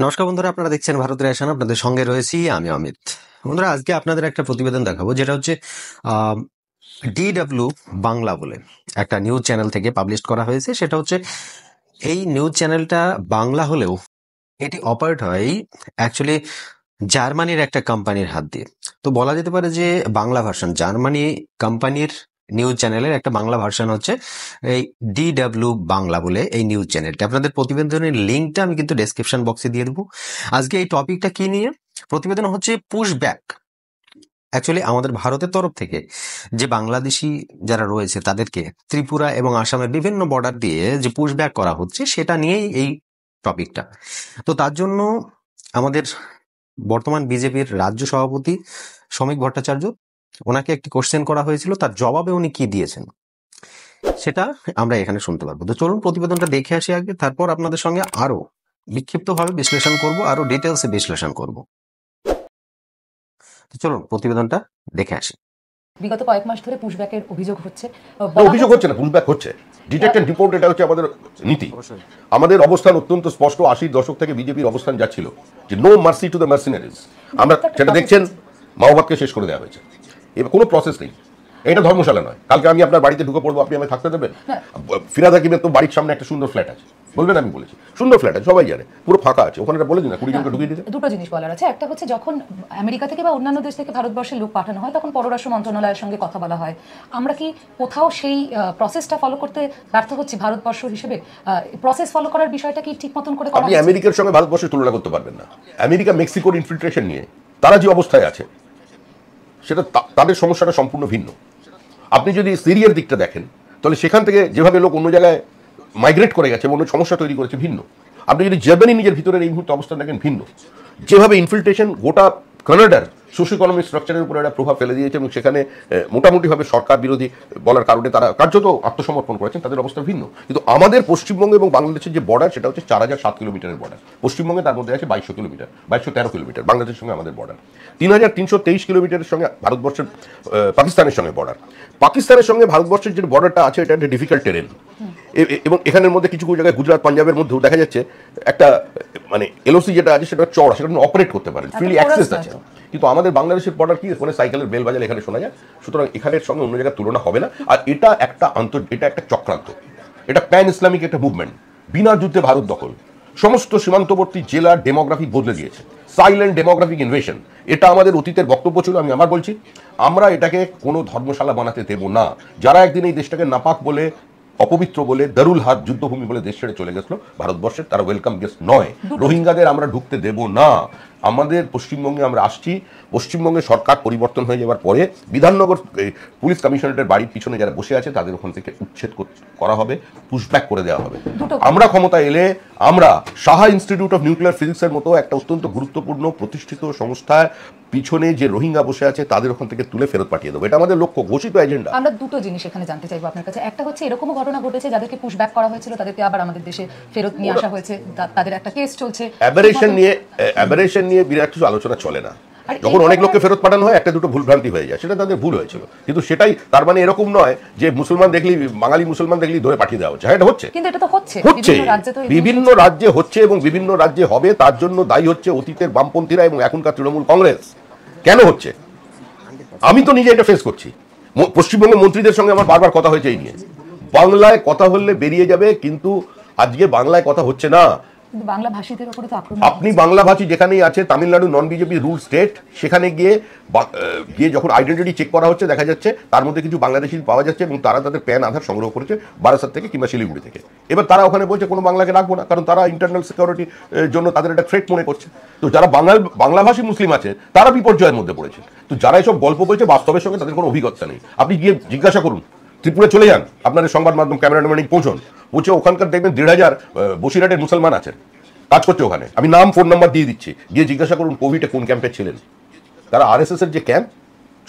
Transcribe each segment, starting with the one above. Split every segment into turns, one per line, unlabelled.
নমস্কার বন্ধুরা, আপনারা দেখছেন ভারতের রেশন। আপনাদের সঙ্গে রয়েছি আমি অমিত। বন্ধুরা, আজকে আপনাদের একটা প্রতিবেদন দেখাবো, যেটা হচ্ছে DW বাংলা বলে একটা নিউজ চ্যানেল থেকে পাবলিশ করা হয়েছে। সেটা হচ্ছে, এই নিউজ চ্যানেলটা বাংলা হলেও এটি অপারেট হয় অ্যাকচুয়ালি জার্মানির একটা কোম্পানির হাত দিয়ে। তো বলা যেতে পারে যে বাংলা ভার্সন, জার্মানি কোম্পানির নিউজ চ্যানেলের একটা বাংলা ভার্সন হচ্ছে এই DW বাংলা বলে এই নিউজ চ্যানেলটা। আপনাদের প্রতিবেদনের লিঙ্কটা আমি কিন্তু ডেসক্রিপশন বক্সে দিয়ে দেবো। আজকে এই টপিকটা কি নিয়ে প্রতিবেদন হচ্ছে, পুশ ব্যাক। অ্যাকচুয়ালি আমাদের ভারতের তরফ থেকে যে বাংলাদেশি যারা রয়েছে তাদেরকে ত্রিপুরা এবং আসামের বিভিন্ন বর্ডার দিয়ে যে পুশ ব্যাক করা হচ্ছে, সেটা নিয়েই এই টপিকটা। তো তার জন্য আমাদের বর্তমান বিজেপির রাজ্য সভাপতি শ্রমিক ভট্টাচার্য, ওনাকে একটি কোশ্চেন করা হয়েছিল, তার জবাবে উনি কি দিয়েছেন সেটা আমরা এখানে শুনতে পারবো। তো চলুন প্রতিবেদনটা দেখে আসি আগে, তারপর আপনাদের সঙ্গে আরো বিক্ষিপ্তভাবে বিশ্লেষণ করব, আরো ডিটেলসে বিশ্লেষণ করব। তো চলুন প্রতিবেদনটা দেখে আসি।
বিগত কয়েক মাস ধরে পুশব্যাকের অভিযোগ হচ্ছে।
অভিযোগ হচ্ছে না, পুশব্যাক হচ্ছে। ডিটেক্ট এন্ড রিপোর্ট, এটা হচ্ছে আমাদের নীতি। আমাদের অবস্থান অত্যন্ত স্পষ্ট। 80 দশক থেকে বিজেপির অবস্থান যাচ্ছিল যে নো মার্সি টু দ্য মার্সিনারিজ। আমরা সেটা দেখছেন, মাওবাদকে শেষ করে দেওয়া হয়েছে। এবার কোনো প্রসেস নেই, এটা ধর্মশালা নয়। কালকে আমি আপনার বাড়িতে ঢুকে পড়বো, আপনি আমায় থাকতে দেবেন? ফিরাদ হাকিমের তো বাড়ির সামনে একটা সুন্দর ফ্ল্যাট আছে, বলবেন আমি বলেছি? সুন্দর ফ্ল্যাট আছে, সবাই জানে, পুরো ফাঁকা আছে, ওখানে বলে দিন না 20 জনকে ঢুকিয়ে দিতে।
দুটো জিনিস বলার আছে। একটা হচ্ছে, যখন আমেরিকা থেকে বা অন্যান্য দেশ থেকে ভারতবর্ষে লোক পাঠানো হয়, তখন পররাষ্ট্র মন্ত্রণালয়ের সঙ্গে কথা বলা হয়। আমরা কি কোথাও সেই প্রসেসটা ফলো করতে ব্যর্থ হচ্ছি ভারতবর্ষ হিসেবে? প্রসেস ফলো করার বিষয়টা কি ঠিক মতন করে করা
আপনি আমেরিকার সঙ্গে ভারতবর্ষের তুলনা করতে পারবেন না। আমেরিকা মেক্সিকোর ইনফিল্ট্রেশন নিয়ে তারা যে অবস্থায় আছে, সেটা তাদের সমস্যাটা সম্পূর্ণ ভিন্ন। আপনি যদি সিরিয়ার দিকটা দেখেন, তাহলে সেখান থেকে যেভাবে লোক অন্য জায়গায় মাইগ্রেট করে গেছে, অন্য সমস্যা তৈরি করেছে, ভিন্ন। আপনি যদি জার্মানি নিজের ভিতরের এই মুহূর্তে অবস্থান দেখেন, ভিন্ন। যেভাবে ইনফিল্ট্রেশন গোটা কানাডার সোশ্য ইকোনমিক স্ট্রাকচারের উপরে একটা প্রভাব ফেলে দিয়েছে, এবং সেখানে মোটামুটিভাবে সরকার বিরোধী বলার কারণে তারা কার্যত আত্মসমর্পণ করেছেন, তাদের অবস্থা ভিন্ন। কিন্তু আমাদের পশ্চিমবঙ্গ এবং বাংলাদেশের যে বর্ডার, সেটা হচ্ছে 4007 কিলোমিটারের বর্ডার। পশ্চিমবঙ্গে তার মধ্যে আছে 2200 কিলোমিটার, 2213 কিলোমিটার বাংলাদেশের সঙ্গে আমাদের বর্ডার। 3323 কিলোমিটারের সঙ্গে ভারতবর্ষের পাকিস্তানের সঙ্গে বর্ডার। পাকিস্তানের সঙ্গে ভারতবর্ষের যে বর্ডারটা আছে, এটা একটা ডিফিকাল্ট টেরেন, এবং এখানের মধ্যে কিছু কিছু জায়গায় গুজরাট পাঞ্জাবের মধ্যেও দেখা যাচ্ছে একটা মানে এলওসি যেটা আছে, সেটা চড়া, সেটা অপারেট করতে পারে, ফ্রিলি অ্যাক্সেস আছে। কিন্তু আমাদের বাংলাদেশের বর্ডার কি, ওখানে সাইকেলের বেল বাজালে এখানে শোনা যায়। সুতরাং এখানের সঙ্গে অন্য জায়গায় তুলনা হবে না। আর এটা একটা চক্রান্ত, এটা প্যান ইসলামিক একটা মুভমেন্ট। বিনা যুদ্ধে ভারত দখল, সমস্ত সীমান্তবর্তী জেলার ডেমোগ্রাফি বদলে দিয়েছে, সাইলেন্ট ডেমোগ্রাফিক ইনভেশন। এটা আমাদের অতীতের বক্তব্য ছিল। আমি আবার বলছি, আমরা এটাকে কোনো ধর্মশালা বানাতে দেব না। যারা একদিন এই দেশটাকে নাপাক বলে, অপবিত্র বলে, দারুল হাত যুদ্ধভূমি বলে দেশ ছেড়ে চলে গেছিল ভারতবর্ষের, তারা ওয়েলকাম গেস্ট নয়। রোহিঙ্গাদের আমরা ঢুকতে দেব না। আমাদের পশ্চিমবঙ্গে আমরা আসছি, পশ্চিমবঙ্গে সরকার পরিবর্তন হয়ে যাওয়ার পরে বিধাননগর পুলিশ কমিশনারেটের বাড়ির পিছনে যারা বসে আছে, তাদের ওখান থেকে উচ্ছেদ করা হবে, পুশব্যাক করে দেওয়া হবে। আমরা ক্ষমতা এলে আমরা সাহা ইনস্টিটিউট অফ নিউক্লিয়ার ফিজিক্সের মতো একটা অত্যন্ত গুরুত্বপূর্ণ প্রতিষ্ঠিত সংস্থার পিছনে যে রোহিঙ্গা বসে আছে, তাদের ওখান থেকে তুলে ফেরত পাঠিয়ে দেবো। এটা আমাদের লক্ষ্য, ঘোষিত এজেন্ডা।
আমরা দুটো জিনিস এখানে জানতে চাইবো আপনার কাছে। একটা হচ্ছে, এরকমও ঘটনা ঘটেছে যাদেরকে পুশব্যাক করা হয়েছিল, তাদেরকে আবার আমাদের দেশে ফেরত নিয়ে আসা হয়েছে, তাদের একটা কেস চলছে।
অ্যাবারেশন নিয়ে বিরাট কিছু আলোচনা চলে না। যখন অনেক লোককে ফেরত পাঠানো হয়, একটা দুটো ভুলভ্রান্তি হয়ে যায়, সেটা তাদের ভুল হয়েছিল। কিন্তু সেটাই, তার মানে এরকম নয় যে মুসলমান দেখলি, বাঙালি মুসলমান দেখলি ধরে পাঠিয়ে দেওয়া হচ্ছে। হ্যাঁ, এটা হচ্ছে,
কিন্তু এটা তো হচ্ছে
বিভিন্ন রাজ্যে হচ্ছে এবং বিভিন্ন রাজ্যে হবে। তার জন্য দায়ী হচ্ছে অতীতের বামপন্থীরা এবং এখনকার তৃণমূল কংগ্রেস। কেন হচ্ছে? আমি তো নিজে এটা ফেস করছি। পশ্চিমবঙ্গের মন্ত্রীদের সঙ্গে আমার বারবার কথা হয়েছে এই নিয়ে। বাংলায় কথা হলে বেরিয়ে যাবে, কিন্তু আজকে বাংলায় কথা হচ্ছে না।
বাংলা ভাষীদের উপরে তো আক্রমণ।
আপনি বাংলা ভাষী যেখানেই আছে, তামিলনাড়ু নন বিজেপি রুল স্টেট, সেখানে গিয়ে যখন আইডেন্টিটি চেক করা হচ্ছে, দেখা যাচ্ছে তার মধ্যে কিছু বাংলাদেশি পাওয়া যাচ্ছে, এবং তারা তাদের প্যান আধার সংগ্রহ করেছে বারাসাত থেকে কিংবা শিলিগুড়ি থেকে। এবার তারা ওখানে বলছে কোনো বাংলাকে রাখবো না, কারণ তারা ইন্টারনাল সিকিউরিটির জন্য তাদের একটা থ্রেট মনে করছে। তো যারা বাংলাভাষী মুসলিম আছে, তারা বিপর্যয়ের মধ্যে পড়েছে। তো যারা এসব গল্প বলছে, বাস্তবের সঙ্গে তাদের কোনো অভিজ্ঞতা নেই। আপনি গিয়ে জিজ্ঞাসা করুন, ত্রিপুরা চলে যান, আপনাদের সংবাদ মাধ্যম ক্যামেরাম্যান পৌঁছে ওখানকার দেখবেন 1,500 বসিরহাটের মুসলমান আছেন, কাজ করছে ওখানে। আমি নাম ফোন নাম্বার দিয়ে দিচ্ছি, গিয়ে জিজ্ঞাসা করুন কোভিডে কোন ক্যাম্পে ছিলেন। তারা RSS এর যে ক্যাম্প,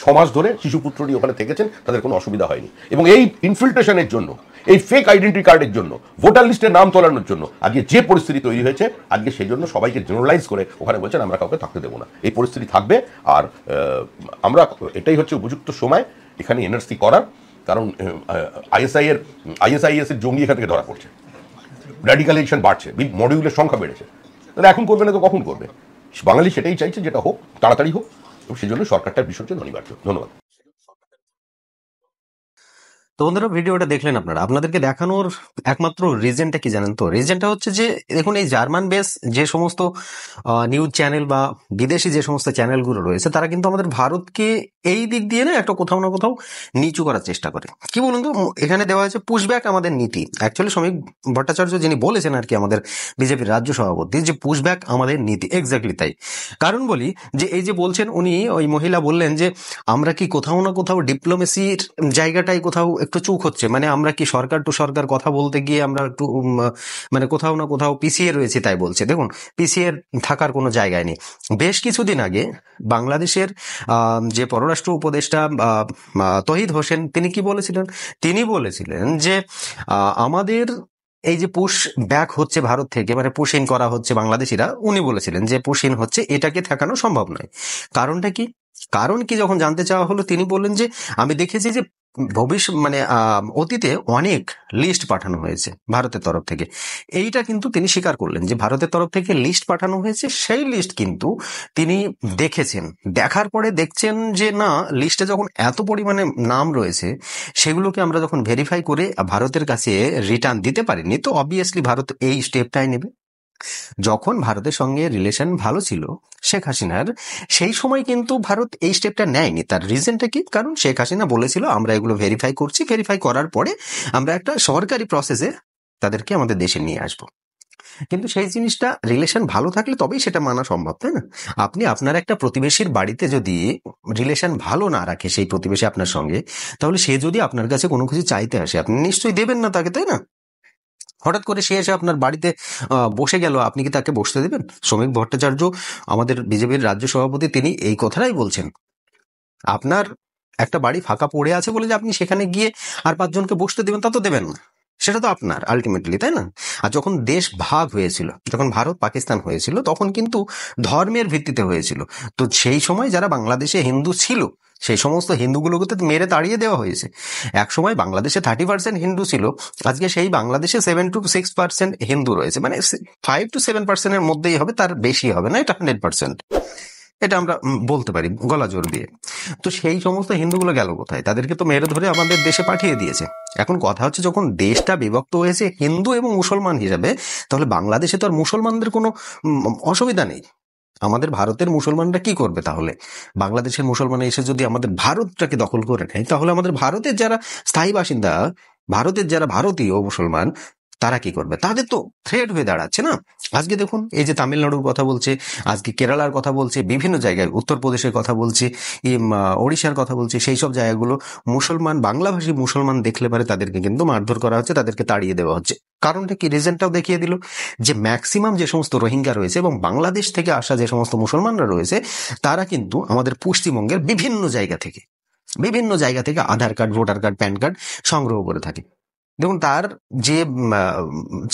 6 মাস ধরে শিশুপুত্রটি ওখানে থেকেছেন, তাদের কোনো অসুবিধা হয়নি। এবং এই ইনফিল্ট্রেশনের জন্য, এই ফেক আইডেন্টি কার্ডের জন্য, ভোটার লিস্টের নাম তোলানোর জন্য আজকে যে পরিস্থিতি তৈরি হয়েছে, আজকে সেই জন্য সবাইকে জেনারেলাইজ করে ওখানে বলছেন আমরা কাউকে থাকতে দেবো না। এই পরিস্থিতি থাকবে। আর আমরা, এটাই হচ্ছে উপযুক্ত সময় এখানে এনআরসি করার। কারণ ISIS এর জঙ্গি এখান থেকে ধরা পড়ছে, র্যাডিকালাইজেশন বাড়ছে, মডিউলের সংখ্যা বেড়েছে। তাহলে এখন করবে না তো কখন করবে? বাঙালি সেটাই চাইছে, যেটা হোক, তাড়াতাড়ি হোক, এবং সেই জন্য সরকারটার বিসর্জন অনিবার্য। ধন্যবাদ।
তো বন্ধুরা, ভিডিওটা দেখলেন আপনারা, আপনাদেরকে দেখানোর একমাত্র রিজনটা কি জানেন তো? রিজনটা হচ্ছে যে দেখুন, এই জার্মান বেস যে সমস্ত নিউজ চ্যানেল বা বিদেশি যে সমস্ত চ্যানেলগুলো রয়েছে, তারা কিন্তু আমাদের ভারতকে এই দিক দিয়ে না একটা কোথাও না কোথাও নিচু করার চেষ্টা করে। কি বলুন তো, এখানে দেওয়া হয়েছে পুশব্যাক আমাদের নীতি। অ্যাকচুয়ালি শ্রমিক ভট্টাচার্য যিনি বলেছেন আর কি, আমাদের বিজেপির রাজ্য সভাপতি, যে পুশব্যাক আমাদের নীতি, এক্স্যাক্টলি তাই। কারণ বলি যে এই যে বলছেন উনি, ওই মহিলা বললেন যে আমরা কি কোথাও না কোথাও ডিপ্লোমেসির জায়গাটাই কোথাও একটু চুক হচ্ছে, মানে আমরা কি সরকার টু সরকার কথা বলতে গিয়ে আমরা একটু মানে কোথাও না কোথাও পিছিয়ে রয়েছে, তাই বলছে। দেখুন, পিছিয়ে থাকার কোনো জায়গায় নেই। বেশ কিছুদিন আগে বাংলাদেশের যে পররাষ্ট্র উপদেষ্টা তহিদ হোসেন, তিনি কি বলেছিলেন? তিনি বলেছিলেন যে আমাদের এই যে পুশ ব্যাক হচ্ছে ভারত থেকে, মানে পুশ ইন করা হচ্ছে বাংলাদেশিরা, উনি বলেছিলেন যে পুশ ইন হচ্ছে, এটাকে ঠেকানো সম্ভব নয়। কারণটা কি? কারণ কি যখন জানতে চাওয়া হলো, তিনি বললেন যে আমি দেখেছি যে ভবিষ্যৎ মানে অতীতে অনেক লিস্ট পাঠানো হয়েছে ভারতের তরফ থেকে। এইটা কিন্তু তিনি স্বীকার করলেন যে ভারতের তরফ থেকে লিস্ট পাঠানো হয়েছে, সেই লিস্ট কিন্তু তিনি দেখেছেন। দেখার পরে দেখছেন যে না, লিস্টে যখন এত পরিমাণে নাম রয়েছে, সেগুলোকে আমরা যখন ভেরিফাই করে ভারতের কাছে রিটার্ন দিতে পারিনি, তো অবভিয়াসলি ভারত এই স্টেপটাই নেবে। যখন ভারতের সঙ্গে রিলেশন ভালো ছিল শেখ হাসিনার, সেই সময় কিন্তু ভারত এই স্টেপটা নেয়নি। তার রিজনটা কি? কারণ শেখ হাসিনা বলেছিল আমরা এগুলো ভেরিফাই করছি, ভেরিফাই করার পরে আমরা একটা সরকারি প্রসেসে তাদেরকে আমাদের দেশে নিয়ে আসবো। কিন্তু সেই জিনিসটা রিলেশন ভালো থাকলে তবেই সেটা মানা সম্ভব, তাই না? আপনি আপনার একটা প্রতিবেশীর বাড়িতে যদি রিলেশন ভালো না রাখে সেই প্রতিবেশী আপনার সঙ্গে, তাহলে সে যদি আপনার কাছে কোনো কিছু চাইতে আসে, আপনি নিশ্চয়ই দেবেন না তাকে, তাই না? হঠাৎ করে সে এসে আপনার বাড়িতে বসে গেল, আপনি কি তাকে বসতে দেবেন? শ্রমিক ভট্টাচার্য, আমাদের বিজেপির রাজ্য সভাপতি, তিনি এই কথাটাই বলছেন। আপনার একটা বাড়ি ফাঁকা পড়ে আছে বলে যে আপনি সেখানে গিয়ে আর 5 জনকে বসতে দেবেন, তা তো দেবেন না। সেটা তো আপনার আলটিমেটলি, তাই না? আর যখন দেশ ভাগ হয়েছিল, যখন ভারত পাকিস্তান হয়েছিল, তখন কিন্তু ধর্মের ভিত্তিতে হয়েছিল। তো সেই সময় যারা বাংলাদেশে হিন্দু ছিল, সেই সমস্ত হিন্দুগুলোকে তো মেরে তাড়িয়ে দেওয়া হয়েছে। এক সময় বাংলাদেশে 30% হিন্দু ছিল, আজকে সেই বাংলাদেশে 7 to 6% হিন্দু রয়েছে, মানে 5 to 7%-এর মধ্যেই হবে, তার বেশি হবে না, এটা 100%। এটা আমরা বলতে পারি গলা জোর দিয়ে। তো সেই সমস্ত হিন্দুগুলো গেল কোথায়? তাদেরকে তো মেরে ধরে আমাদের দেশে পাঠিয়ে দিয়েছে। এখন কথা হচ্ছে, যখন দেশটা বিভক্ত হয়েছে হিন্দু এবং মুসলমান হিসাবে, তাহলে বাংলাদেশে তো আর মুসলমানদের কোনো অসুবিধা নেই। আমাদের ভারতের মুসলমানরা কি করবে তাহলে? বাংলাদেশের মুসলমান এসে যদি আমাদের ভারতটাকে দখল করে নেয়, তাহলে আমাদের ভারতের যারা স্থায়ী বাসিন্দা, ভারতের যারা ভারতীয় মুসলমান, তারা কি করবে? তাদের তো থ্রেট হয়ে দাঁড়াচ্ছে না। আজকে দেখুন, এই যে তামিলনাড়ুর কথা বলছে, আজকে কেরালার কথা বলছে, বিভিন্ন জায়গায় উত্তরপ্রদেশের কথা বলছে, ওড়িশার কথা বলছে, সেই সব জায়গাগুলো মুসলমান, বাংলাভাষী মুসলমান দেখলে পারে তাদেরকে কিন্তু মারধর করা হচ্ছে, তাদেরকে তাড়িয়ে দেওয়া হচ্ছে। কারণটা কি? রিজনটাও দেখিয়ে দিল যে ম্যাক্সিমাম যে সমস্ত রোহিঙ্গা রয়েছে এবং বাংলাদেশ থেকে আসা যে সমস্ত মুসলমানরা রয়েছে, তারা কিন্তু আমাদের পশ্চিমবঙ্গের বিভিন্ন জায়গা থেকে Aadhaar card, voter card, PAN card সংগ্রহ করে থাকে। দেখুন, তার যে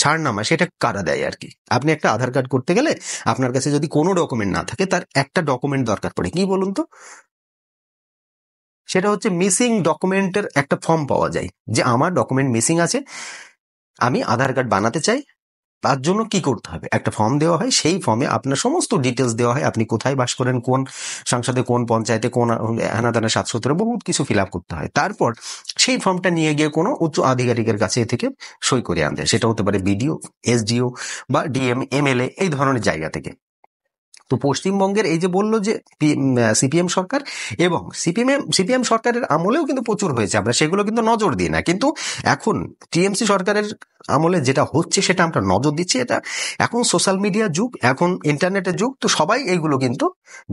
ছাড়নামা, সেটা কারা দেয় আর কি। আপনি একটা আধার কার্ড করতে গেলে আপনার কাছে যদি কোনো ডকুমেন্ট না থাকে, তার একটা ডকুমেন্ট দরকার পড়ে, কি বলুন তো? সেটা হচ্ছে মিসিং ডকুমেন্টের একটা ফর্ম পাওয়া যায়, যে আমার ডকুমেন্ট মিসিং আছে, আমি আধার কার্ড বানাতে চাই। তার জন্য কি করতে হবে? একটা ফর্ম দেওয়া হয়, সেই ফর্মে আপনার সমস্ত ডিটেলস দেওয়া হয়, আপনি কোথায় বাস করেন, কোন সংসদে, কোন পঞ্চায়েতে, কোন হানাদানা 717, বহুত কিছু ফিল আপ করতে হয়। তারপর সেই ফর্মটা নিয়ে গিয়ে কোনো উচ্চ আধিকারিকের কাছে থেকে সই করে আনতে হয়। সেটা হতে পারে বিডিও, এসডিও বা ডিএম, এমএলএ, এই ধরনের জায়গা থেকে। তো পশ্চিমবঙ্গের এই যে বললো যে সিপিএম সরকার, এবং সিপিএম সরকারের আমলেও কিন্তু প্রচুর হয়েছে, আমরা সেগুলো কিন্তু নজর দিই না। কিন্তু এখন টিএমসি সরকারের আমলে যেটা হচ্ছে সেটা আমরা নজর দিচ্ছি। এটা এখন সোশ্যাল মিডিয়া যুগ, এখন ইন্টারনেটের যুগ, তো সবাই এইগুলো কিন্তু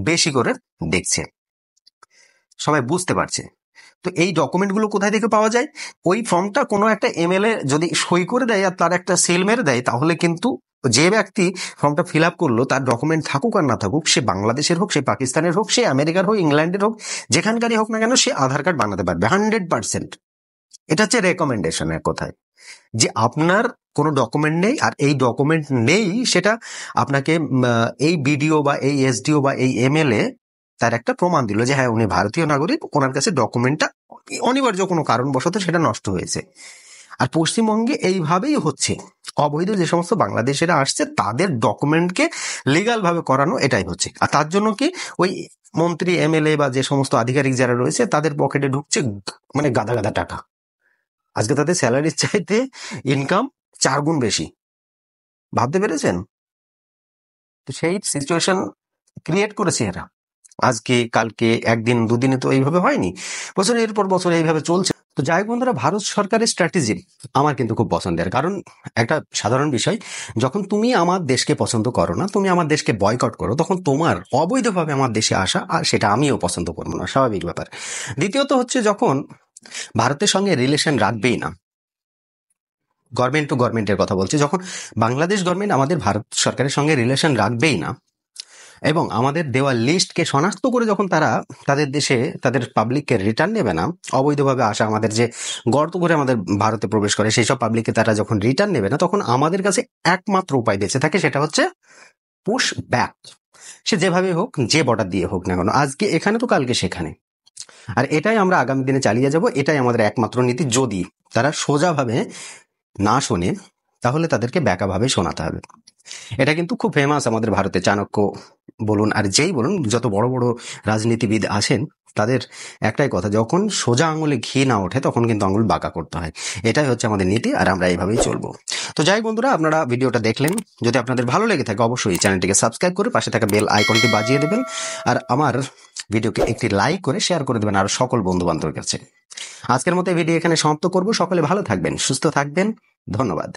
বেশি করে দেখছে, সবাই বুঝতে পারছে। তো এই ডকুমেন্টগুলো কোথায় থেকে পাওয়া যায়? ওই ফর্মটা কোনো একটা এমএলএ যদি সই করে দেয় আর তার একটা সিল মেরে দেয়, তাহলে কিন্তু যে ব্যক্তি ফর্মটা ফিল আপ করলো, তার ডকুমেন্ট থাকুক আর না থাকুক, সে বাংলাদেশের হোক, সে পাকিস্তানের হোক, সে আমেরিকার হোক, ইংল্যান্ডের হোক, যেখানকারই হোক না কেন, সে আধার কার্ড বানাতে পারবে 100%। এটা হচ্ছে রেকমেন্ডেশন এক কথায়, যে আপনার কোনো ডকুমেন্ট নেই, আর এই ডকুমেন্ট নেই সেটা আপনাকে এই বিডিও বা এই এসডিও বা এই এমএলএ তার একটা প্রমাণ দিল যে হ্যাঁ, উনি ভারতীয় নাগরিক, ওনার কাছে ডকুমেন্টটা অনিবার্য কোনো কারণবশত সেটা নষ্ট হয়েছে। আর পশ্চিমবঙ্গে এইভাবেই হচ্ছে, অবৈধ যে সমস্ত বাংলাদেশিরা আসছে তাদের ডকুমেন্টকে লিগাল ভাবে করানো, এটাই হচ্ছে। আর তার জন্য কি ওই মন্ত্রী এমএলএ বা যে সমস্ত আধিকারিক যারা রয়েছে তাদের পকেটে ঢুকছে মানে গাদা গাদা টাকা। আজকে তাদের স্যালারির চাইতে ইনকাম 4 গুণ বেশি, ভাবতে পেরেছেন? তো সেই সিচুয়েশন ক্রিয়েট করেছে এরা। আজকে কালকে একদিন দুদিনে তো এইভাবে হয়নি, বছরের পর বছর এইভাবে চলছে। তো যাই হোক বন্ধুরা, ভারত সরকারের স্ট্র্যাটেজি আমার কিন্তু খুব পছন্দের। কারণ একটা সাধারণ বিষয়, যখন তুমি আমার দেশকে পছন্দ করো না, তুমি আমার দেশকে বয়কট করো, তখন তোমার অবৈধভাবে আমার দেশে আসা, আর সেটা আমিও পছন্দ করবো না, স্বাভাবিক ব্যাপার। দ্বিতীয়ত হচ্ছে, যখন ভারতের সঙ্গে রিলেশন রাখবেই না, গভর্নমেন্ট টু গভর্নমেন্টের কথা বলছি, যখন বাংলাদেশ গভর্নমেন্ট আমাদের ভারত সরকারের সঙ্গে রিলেশন রাখবেই না এবং আমাদের দেওয়া লিস্টকে শনাক্ত করে যখন তারা তাদের দেশে তাদের পাবলিককে রিটার্ন নেবে না, অবৈধভাবে আসা আমাদের যে গর্ত করে আমাদের ভারতে প্রবেশ করে সেই সব পাবলিককে তারা যখন রিটার্ন নেবে না, তখন আমাদের কাছে একমাত্র উপায় বেঁচে থাকে, সেটা হচ্ছে পুশ ব্যাক। সে যেভাবে হোক, যে বর্ডার দিয়ে হোক না কেন, আজকে এখানে তো কালকে সেখানে। আর এটাই আমরা আগামী দিনে চালিয়ে যাব, এটাই আমাদের একমাত্র নীতি। যদি তারা সোজাভাবে না শোনে, তাহলে তাদেরকে ব্যাকাভাবে শোনাতে হবে। এটা কিন্তু খুব ফেমাস আমাদের ভারতে, চাণক্য বলুন আর যেই বলুন, যত বড় বড় রাজনীতিবিদ আছেন, তাদের একটাই কথা, যখন সোজা আঙুলে ঘি না ওঠে তখন কিন্তু আঙুল বাঁকা করতে হয়। এটাই হচ্ছে আমাদের নীতি, আর আমরা এইভাবেই চলবো। তো যাই বন্ধুরা, আপনারা ভিডিওটা দেখলেন, যদি আপনাদের ভালো লেগে থাকে অবশ্যই চ্যানেলটিকে সাবস্ক্রাইব করে পাশে থাকা বেল আইকনটি বাজিয়ে দেবেন, আর আমার ভিডিওকে একটি লাইক করে শেয়ার করে দেবেন আর সকল বন্ধু বান্ধবের কাছে। আজকের মতো ভিডিও এখানে সমাপ্ত করব। সকলে ভালো থাকবেন, সুস্থ থাকবেন, ধন্যবাদ।